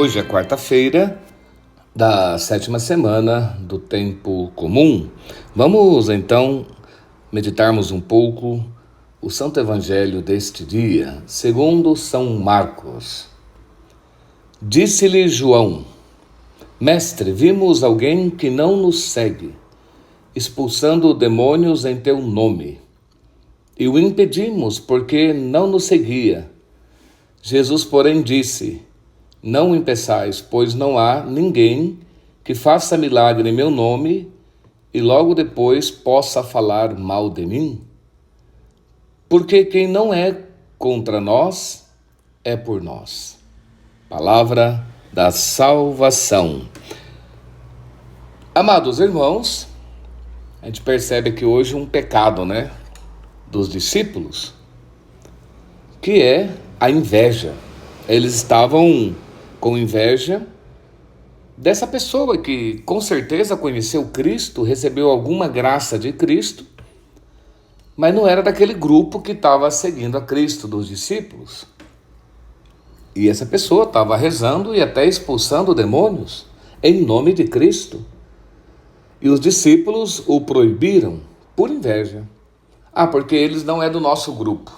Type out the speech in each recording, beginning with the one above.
Hoje é quarta-feira da 7ª semana do tempo comum. Vamos então meditarmos um pouco o Santo Evangelho deste dia, segundo São Marcos. Disse-lhe João: Mestre, vimos alguém que não nos segue, expulsando demônios em teu nome, e o impedimos porque não nos seguia. Jesus, porém, disse: Não impeçais, pois não há ninguém que faça milagre em meu nome e logo depois possa falar mal de mim. Porque quem não é contra nós é por nós. Palavra da salvação. Amados irmãos, a gente percebe que hoje um pecado, dos discípulos, que é a inveja. Eles estavam com inveja dessa pessoa que com certeza conheceu Cristo, recebeu alguma graça de Cristo, mas não era daquele grupo que estava seguindo a Cristo, dos discípulos. E essa pessoa estava rezando e até expulsando demônios em nome de Cristo. E os discípulos o proibiram por inveja. Porque eles não é do nosso grupo.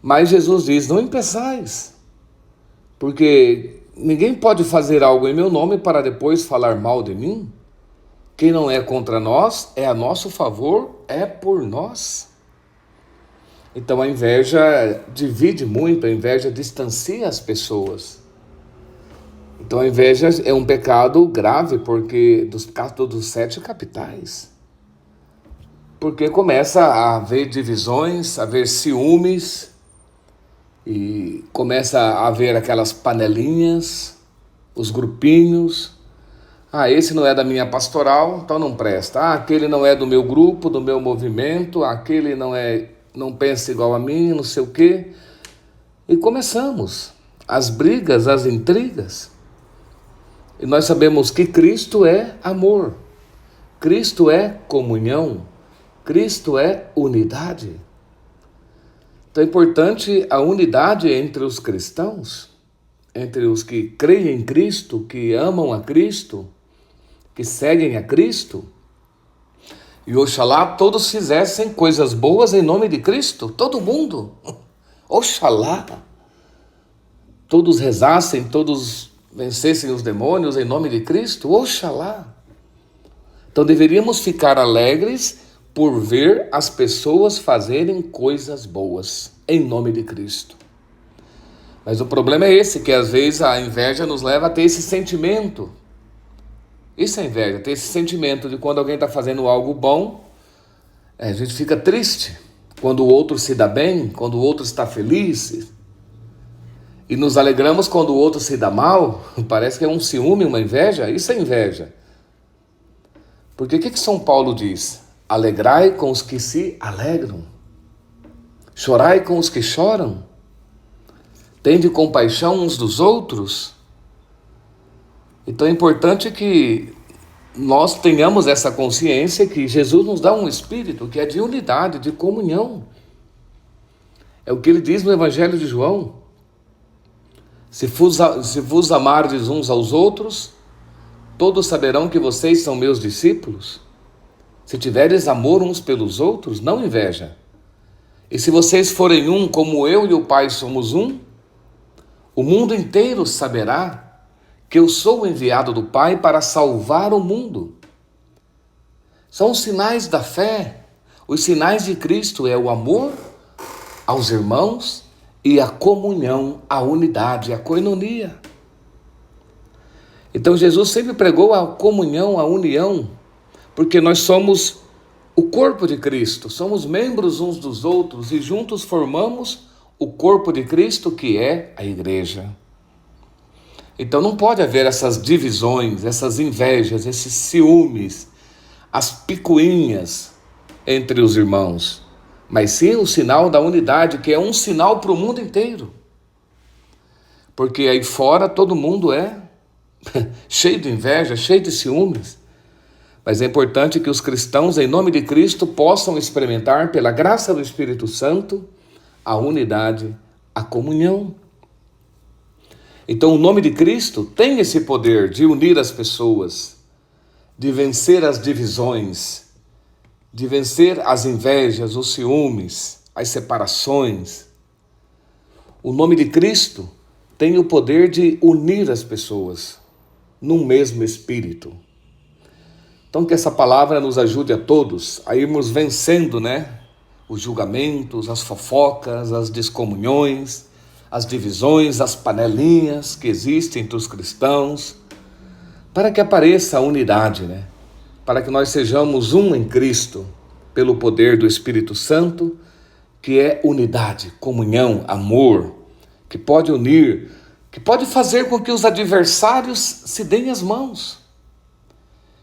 Mas Jesus diz: não impeçais, porque ninguém pode fazer algo em meu nome para depois falar mal de mim. Quem não é contra nós é a nosso favor, é por nós. Então a inveja divide muito, a inveja distancia as pessoas. Então a inveja é um pecado grave, porque dos pecados dos 7 capitais. Porque começa a haver divisões, a haver ciúmes, e começa a haver aquelas panelinhas, os grupinhos. Esse não é da minha pastoral, então não presta. Aquele não é do meu grupo, do meu movimento, aquele não pensa igual a mim, não sei o quê. E começamos as brigas, as intrigas. E nós sabemos que Cristo é amor, Cristo é comunhão, Cristo é unidade. Então é importante a unidade entre os cristãos, entre os que creem em Cristo, que amam a Cristo, que seguem a Cristo. E oxalá todos fizessem coisas boas em nome de Cristo, todo mundo. Oxalá todos rezassem, todos vencessem os demônios em nome de Cristo, oxalá. Então deveríamos ficar alegres por ver as pessoas fazerem coisas boas em nome de Cristo. Mas o problema é esse, que às vezes a inveja nos leva a ter esse sentimento. Isso é inveja, ter esse sentimento de quando alguém está fazendo algo bom, a gente fica triste. Quando o outro se dá bem, quando o outro está feliz. E nos alegramos quando o outro se dá mal. Parece que é um ciúme, uma inveja. Isso é inveja. Porque o que São Paulo diz? Alegrai com os que se alegram, chorai com os que choram, tende compaixão uns dos outros. Então é importante que nós tenhamos essa consciência que Jesus nos dá um espírito que é de unidade, de comunhão. É o que ele diz no Evangelho de João: se vos amardes uns aos outros, todos saberão que vocês são meus discípulos. Se tiveres amor uns pelos outros, não inveja. E se vocês forem um, como eu e o Pai somos um, o mundo inteiro saberá que eu sou o enviado do Pai para salvar o mundo. São os sinais da fé. Os sinais de Cristo é o amor aos irmãos e a comunhão, a unidade, a koinonia. Então Jesus sempre pregou a comunhão, a união, porque nós somos o corpo de Cristo, somos membros uns dos outros e juntos formamos o corpo de Cristo, que é a igreja. Então não pode haver essas divisões, essas invejas, esses ciúmes, as picuinhas entre os irmãos, mas sim o sinal da unidade, que é um sinal para o mundo inteiro. Porque aí fora todo mundo é cheio de inveja, cheio de ciúmes. Mas é importante que os cristãos, em nome de Cristo, possam experimentar, pela graça do Espírito Santo, a unidade, a comunhão. Então o nome de Cristo tem esse poder de unir as pessoas, de vencer as divisões, de vencer as invejas, os ciúmes, as separações. O nome de Cristo tem o poder de unir as pessoas num mesmo espírito. Então que essa palavra nos ajude a todos a irmos vencendo, os julgamentos, as fofocas, as descomunhões, as divisões, as panelinhas que existem entre os cristãos, para que apareça a unidade, para que nós sejamos um em Cristo, pelo poder do Espírito Santo, que é unidade, comunhão, amor, que pode unir, que pode fazer com que os adversários se deem as mãos,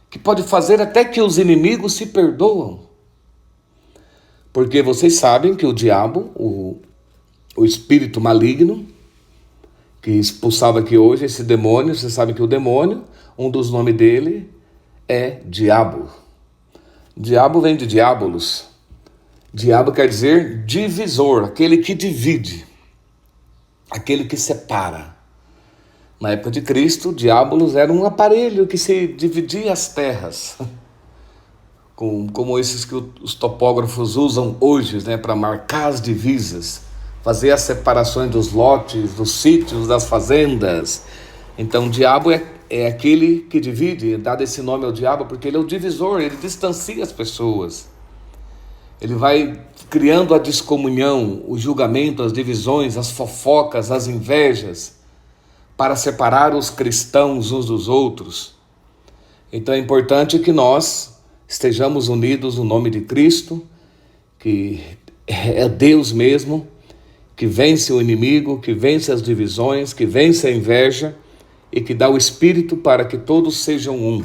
que pode fazer até que os inimigos se perdoam. Porque vocês sabem que o diabo, o espírito maligno, que expulsava aqui hoje esse demônio, vocês sabem que o demônio, um dos nomes dele é diabo. Diabo vem de diabolos. Diabo quer dizer divisor, aquele que divide, aquele que separa. Na época de Cristo, diabolos era um aparelho que se dividia as terras, como esses que os topógrafos usam hoje, para marcar as divisas, fazer as separações dos lotes, dos sítios, das fazendas. Então o diabo é aquele que divide, dado esse nome ao diabo, porque ele é o divisor, ele distancia as pessoas. Ele vai criando a descomunhão, o julgamento, as divisões, as fofocas, as invejas, para separar os cristãos uns dos outros. Então é importante que nós estejamos unidos no nome de Cristo, que é Deus mesmo, que vence o inimigo, que vence as divisões, que vence a inveja e que dá o Espírito para que todos sejam um.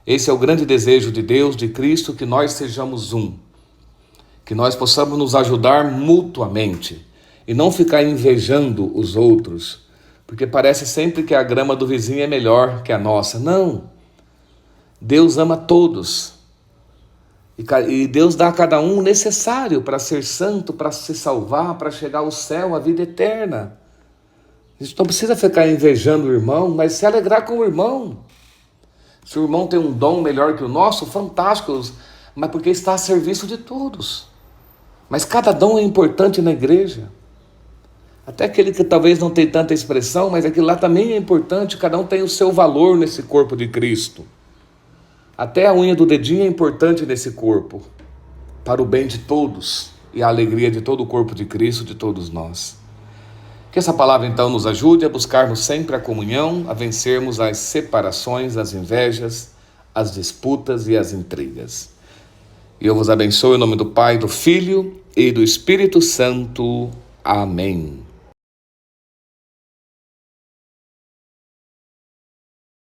Esse é o grande desejo de Deus, de Cristo, que nós sejamos um. Que nós possamos nos ajudar mutuamente e não ficar invejando os outros, porque parece sempre que a grama do vizinho é melhor que a nossa. Não. Deus ama todos. E Deus dá a cada um o necessário para ser santo, para se salvar, para chegar ao céu, à vida eterna. A gente não precisa ficar invejando o irmão, mas se alegrar com o irmão. Se o irmão tem um dom melhor que o nosso, fantástico, mas porque está a serviço de todos. Mas cada dom é importante na igreja. Até aquele que talvez não tenha tanta expressão, mas aquilo lá também é importante, cada um tem o seu valor nesse corpo de Cristo. Até a unha do dedinho é importante nesse corpo, para o bem de todos e a alegria de todo o corpo de Cristo, de todos nós. Que essa palavra então nos ajude a buscarmos sempre a comunhão, a vencermos as separações, as invejas, as disputas e as intrigas. E eu vos abençoo em nome do Pai, do Filho e do Espírito Santo. Amém.